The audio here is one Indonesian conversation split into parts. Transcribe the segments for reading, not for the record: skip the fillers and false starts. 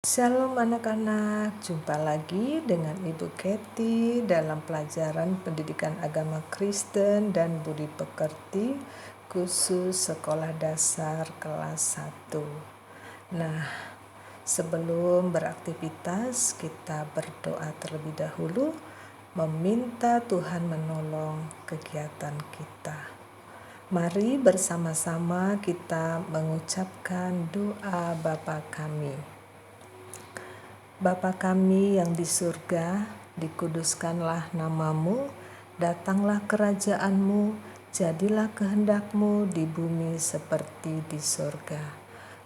Shalom anak-anak, jumpa lagi dengan Ibu Kety dalam pelajaran pendidikan agama Kristen dan budi pekerti khusus sekolah dasar kelas 1. Nah, sebelum beraktivitas kita berdoa terlebih dahulu meminta Tuhan menolong kegiatan kita. Mari bersama-sama kita mengucapkan doa Bapa kami. Bapa kami yang di surga, dikuduskanlah namamu, datanglah kerajaanmu, jadilah kehendakmu di bumi seperti di surga.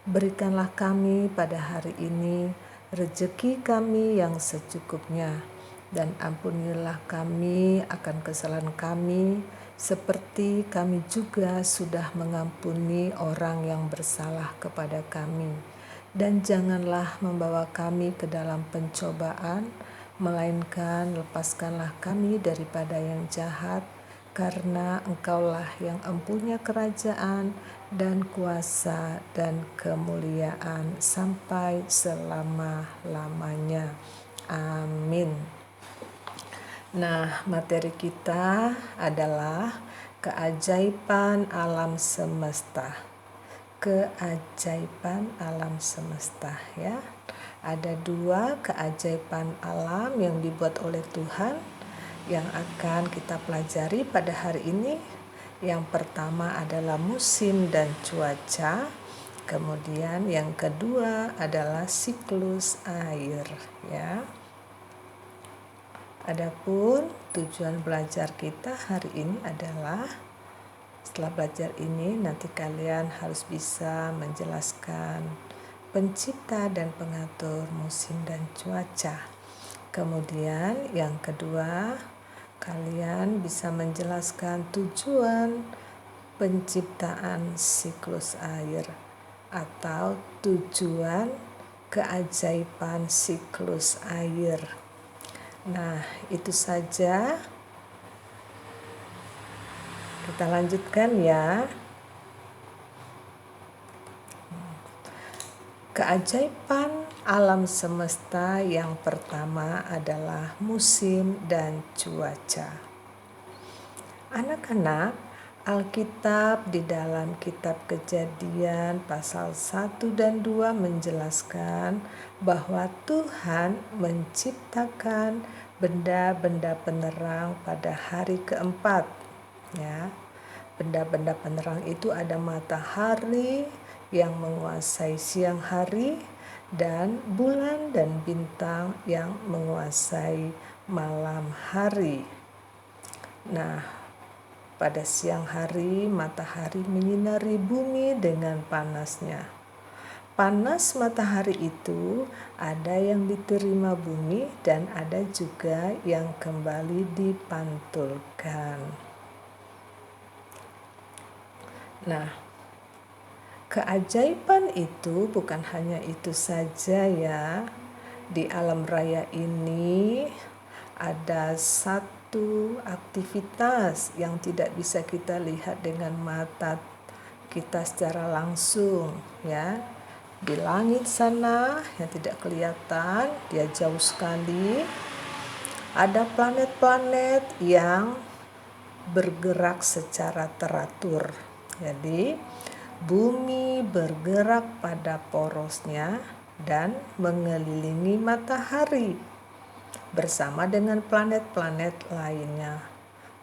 Berikanlah kami pada hari ini rejeki kami yang secukupnya, dan ampunilah kami akan kesalahan kami, seperti kami juga sudah mengampuni orang yang bersalah kepada kami. Dan janganlah membawa kami ke dalam pencobaan, melainkan lepaskanlah kami daripada yang jahat, karena Engkaulah yang empunya kerajaan dan kuasa dan kemuliaan sampai selama-lamanya. Amin. Nah, materi kita adalah keajaiban alam semesta. Keajaiban alam semesta, ya. Ada dua keajaiban alam yang dibuat oleh Tuhan yang akan kita pelajari pada hari ini. Yang pertama adalah musim dan cuaca. Kemudian yang kedua adalah siklus air, ya. Adapun tujuan belajar kita hari ini adalah setelah belajar ini nanti kalian harus bisa menjelaskan pencipta dan pengatur musim dan cuaca. Kemudian yang kedua, kalian bisa menjelaskan tujuan penciptaan siklus air atau tujuan keajaiban siklus air. Nah, itu saja. Kita lanjutkan ya. Keajaiban alam semesta yang pertama adalah musim dan cuaca. Anak-anak, Alkitab di dalam kitab Kejadian pasal 1 dan 2 menjelaskan bahwa Tuhan menciptakan benda-benda penerang pada hari keempat. Ya, benda-benda penerang itu ada matahari yang menguasai siang hari dan bulan dan bintang yang menguasai malam hari. Nah, pada siang hari matahari menyinari bumi dengan panasnya. Panas matahari itu ada yang diterima bumi dan ada juga yang kembali dipantulkan. Nah, keajaiban itu bukan hanya itu saja ya. Di alam raya ini ada satu aktivitas yang tidak bisa kita lihat dengan mata kita secara langsung ya. Di langit sana yang tidak kelihatan, dia jauh sekali. Ada planet-planet yang bergerak secara teratur. Jadi, bumi bergerak pada porosnya dan mengelilingi matahari bersama dengan planet-planet lainnya.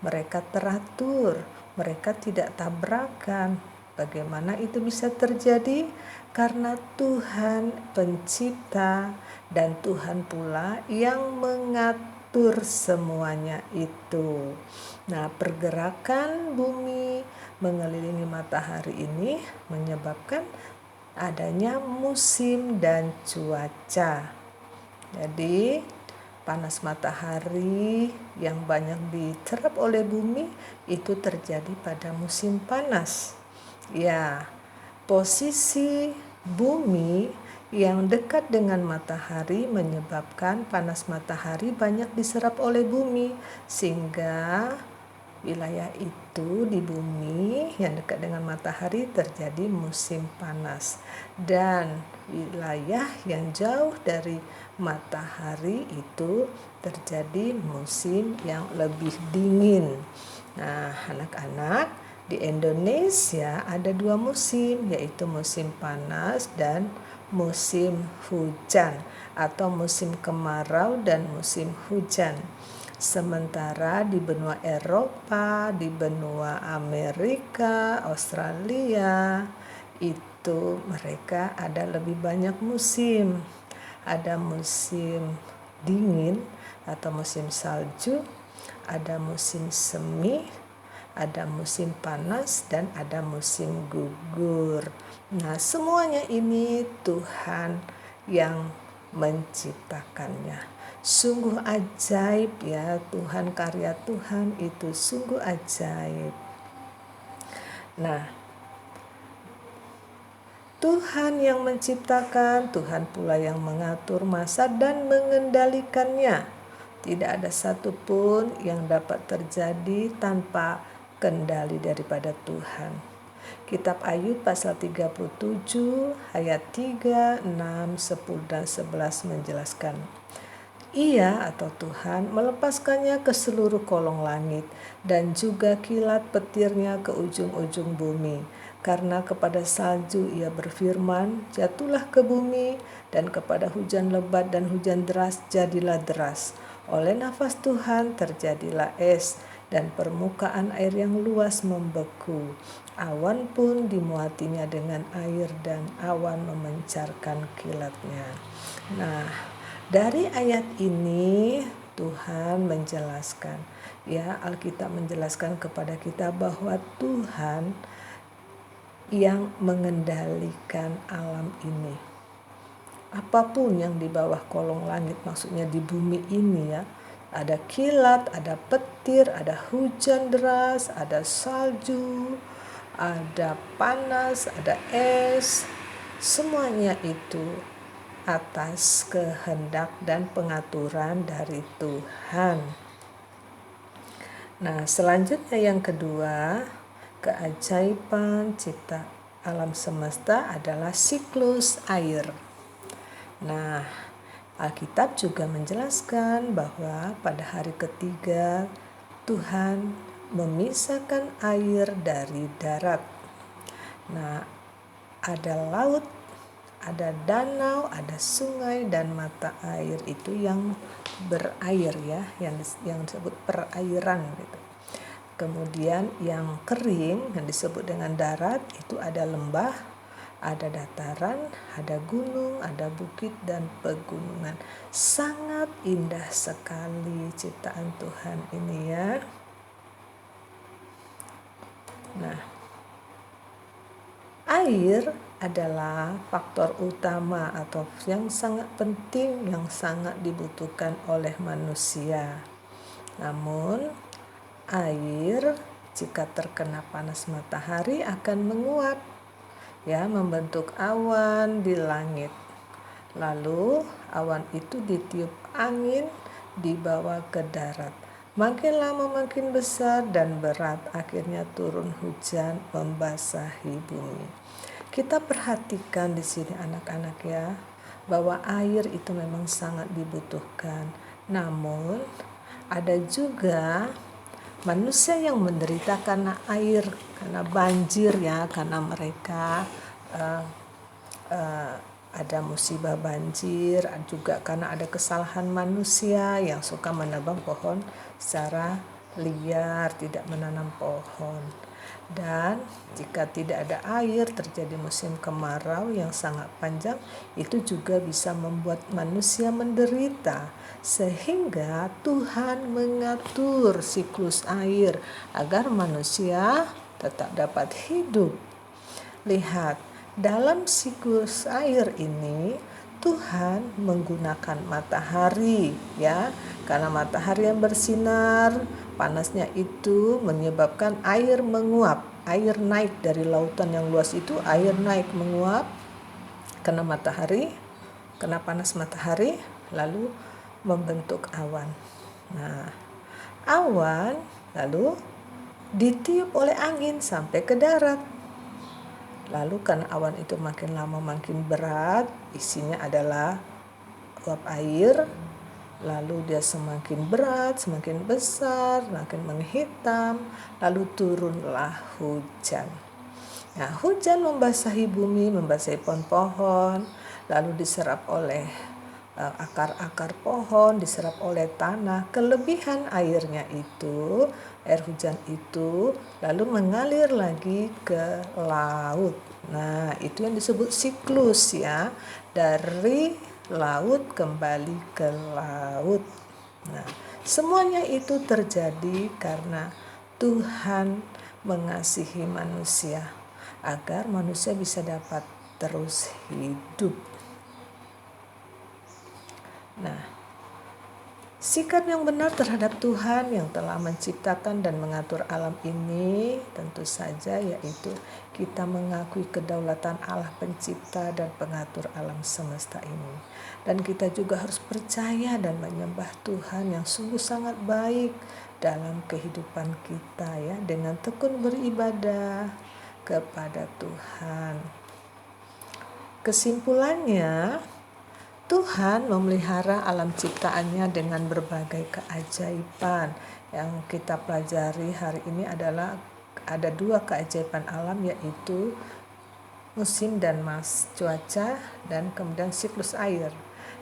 Mereka teratur, mereka tidak tabrakan. Bagaimana itu bisa terjadi? Karena Tuhan pencipta dan Tuhan pula yang mengatur semuanya itu. Nah, pergerakan bumi mengelilingi matahari ini menyebabkan adanya musim dan cuaca. Jadi, panas matahari yang banyak diserap oleh bumi itu terjadi pada musim panas. Ya, posisi bumi yang dekat dengan matahari menyebabkan panas matahari banyak diserap oleh bumi sehingga wilayah itu di bumi yang dekat dengan matahari terjadi musim panas, dan wilayah yang jauh dari matahari itu terjadi musim yang lebih dingin. Nah, anak-anak, di Indonesia ada 2 musim, yaitu musim panas dan musim hujan, atau musim kemarau dan musim hujan. Sementara di benua Eropa, di benua Amerika, Australia, itu mereka ada lebih banyak musim. Ada musim dingin atau musim salju, ada musim semi, ada musim panas, dan ada musim gugur. Nah, semuanya ini Tuhan yang menciptakannya. Sungguh ajaib ya, Tuhan, karya Tuhan itu sungguh ajaib. Nah, Tuhan yang menciptakan, Tuhan pula yang mengatur masa dan mengendalikannya. Tidak ada satupun yang dapat terjadi tanpa kendali daripada Tuhan. Kitab Ayub pasal 37 ayat 3, 6, 10, dan 11 menjelaskan. Ia atau Tuhan melepaskannya ke seluruh kolong langit dan juga kilat petirnya ke ujung-ujung bumi. Karena kepada salju ia berfirman, jatuhlah ke bumi, dan kepada hujan lebat dan hujan deras jadilah deras. Oleh nafas Tuhan terjadilah es, dan permukaan air yang luas membeku. Awan pun dimuatinya dengan air, dan awan memancarkan kilatnya. Nah, dari ayat ini Tuhan menjelaskan, ya, Alkitab menjelaskan kepada kita bahwa Tuhan yang mengendalikan alam ini. Apapun yang di bawah kolong langit, maksudnya di bumi ini ya, ada kilat, ada petir, ada hujan deras, ada salju, ada panas, ada es, semuanya itu atas kehendak dan pengaturan dari Tuhan. Nah, selanjutnya yang kedua, keajaiban cipta alam semesta adalah siklus air. Nah, Alkitab juga menjelaskan bahwa pada hari ketiga Tuhan memisahkan air dari darat. Nah, ada laut, ada danau, ada sungai, dan mata air itu yang berair ya, yang disebut perairan gitu. Kemudian yang kering yang disebut dengan darat itu ada lembah, ada dataran, ada gunung, ada bukit, dan pegunungan. Sangat indah sekali ciptaan Tuhan ini ya. Nah, air adalah faktor utama atau yang sangat penting, yang sangat dibutuhkan oleh manusia. Namun, air jika terkena panas matahari akan menguap, ya, membentuk awan di langit. Lalu awan itu ditiup angin dibawa ke darat. Makin lama makin besar dan berat, akhirnya turun hujan membasahi bumi. Kita perhatikan di sini anak-anak ya, bahwa air itu memang sangat dibutuhkan. Namun ada juga manusia yang menderita karena air, karena banjir ya, karena mereka ada musibah banjir, juga karena ada kesalahan manusia yang suka menebang pohon secara liar, tidak menanam pohon. Dan jika tidak ada air, terjadi musim kemarau yang sangat panjang, itu juga bisa membuat manusia menderita. Sehingga Tuhan mengatur siklus air agar manusia tetap dapat hidup. Lihat, dalam siklus air ini Tuhan menggunakan matahari ya, karena matahari yang bersinar, panasnya itu menyebabkan air menguap, air naik dari lautan yang luas itu, air naik menguap kena matahari, kena panas matahari, lalu membentuk awan. Nah, awan lalu ditiup oleh angin sampai ke darat. Lalu karena awan itu makin lama makin berat, isinya adalah uap air, lalu dia semakin berat, semakin besar, semakin menghitam, lalu turunlah hujan. Nah, hujan membasahi bumi, membasahi pohon-pohon, lalu diserap oleh akar-akar pohon, diserap oleh tanah. Kelebihan airnya itu, air hujan itu, lalu mengalir lagi ke laut. Nah, itu yang disebut siklus ya, dari laut kembali ke laut. Nah, semuanya itu terjadi karena Tuhan mengasihi manusia agar manusia bisa dapat terus hidup. Nah, sikap yang benar terhadap Tuhan yang telah menciptakan dan mengatur alam ini tentu saja yaitu kita mengakui kedaulatan Allah pencipta dan pengatur alam semesta ini. Dan kita juga harus percaya dan menyembah Tuhan yang sungguh sangat baik dalam kehidupan kita ya, dengan tekun beribadah kepada Tuhan. Kesimpulannya, Tuhan memelihara alam ciptaannya dengan berbagai keajaiban. Yang kita pelajari hari ini adalah ada 2 keajaiban alam, yaitu musim dan cuaca, dan kemudian siklus air.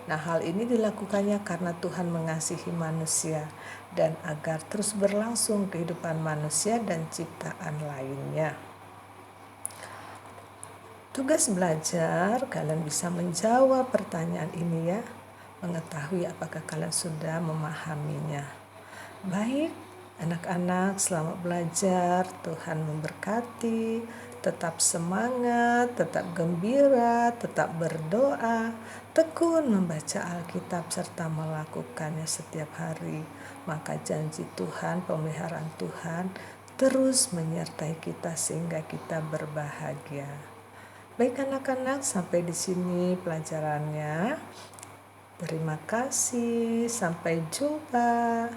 Nah, hal ini dilakukannya karena Tuhan mengasihi manusia dan agar terus berlangsung kehidupan manusia dan ciptaan lainnya. Tugas belajar, kalian bisa menjawab pertanyaan ini ya, mengetahui apakah kalian sudah memahaminya. Baik, anak-anak selamat belajar, Tuhan memberkati, tetap semangat, tetap gembira, tetap berdoa, tekun membaca Alkitab serta melakukannya setiap hari. Maka janji Tuhan, pemeliharaan Tuhan terus menyertai kita sehingga kita berbahagia. Baik anak-anak, sampai di sini pelajarannya. Terima kasih, sampai jumpa.